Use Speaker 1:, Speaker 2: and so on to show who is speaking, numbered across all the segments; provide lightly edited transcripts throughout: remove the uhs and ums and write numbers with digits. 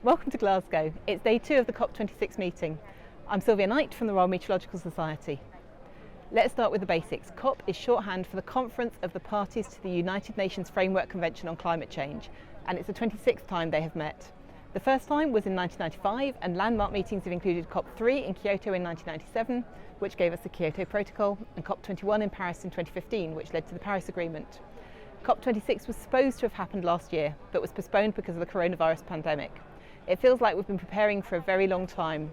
Speaker 1: Welcome to Glasgow. It's day 2 of the COP26 meeting. I'm Sylvia Knight from the Royal Meteorological Society. Let's start with the basics. COP is shorthand for the Conference of the Parties to the United Nations Framework Convention on Climate Change, and it's the 26th time they have met. The first time was in 1995, and landmark meetings have included COP3 in Kyoto in 1997, which gave us the Kyoto Protocol, and COP21 in Paris in 2015, which led to the Paris Agreement. COP26 was supposed to have happened last year, but was postponed because of the coronavirus pandemic. It feels like we've been preparing for a very long time.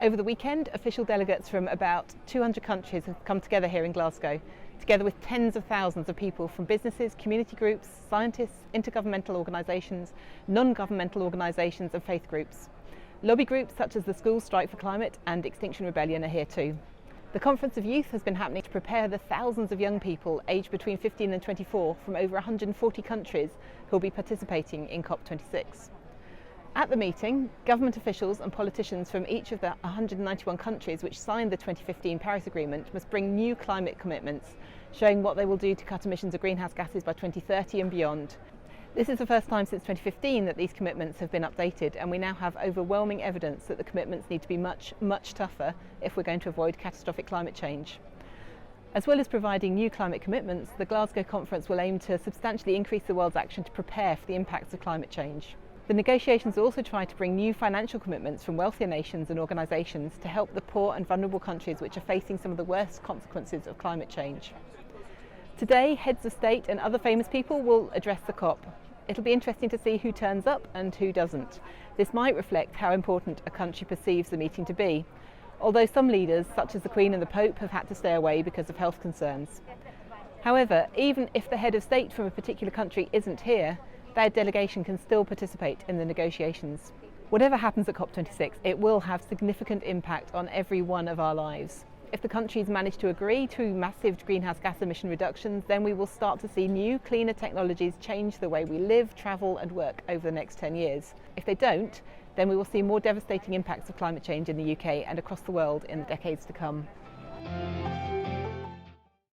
Speaker 1: Over the weekend, official delegates from about 200 countries have come together here in Glasgow, together with tens of thousands of people from businesses, community groups, scientists, intergovernmental organisations, non-governmental organisations and faith groups. Lobby groups such as the Schools Strike for Climate and Extinction Rebellion are here too. The Conference of Youth has been happening to prepare the thousands of young people aged between 15 and 24 from over 140 countries who will be participating in COP26. At the meeting, government officials and politicians from each of the 191 countries which signed the 2015 Paris Agreement must bring new climate commitments, showing what they will do to cut emissions of greenhouse gases by 2030 and beyond. This is the first time since 2015 that these commitments have been updated, and we now have overwhelming evidence that the commitments need to be much, much tougher if we're going to avoid catastrophic climate change. As well as providing new climate commitments, the Glasgow conference will aim to substantially increase the world's action to prepare for the impacts of climate change. The negotiations also try to bring new financial commitments from wealthier nations and organisations to help the poor and vulnerable countries which are facing some of the worst consequences of climate change. Today, heads of state and other famous people will address the COP. It'll be interesting to see who turns up and who doesn't. This might reflect how important a country perceives the meeting to be, although some leaders, such as the Queen and the Pope, have had to stay away because of health concerns. However, even if the head of state from a particular country isn't here, their delegation can still participate in the negotiations. Whatever happens at COP26, it will have significant impact on every one of our lives. If the countries manage to agree to massive greenhouse gas emission reductions, then we will start to see new, cleaner technologies change the way we live, travel and work over the next 10 years. If they don't, then we will see more devastating impacts of climate change in the UK and across the world in the decades to come.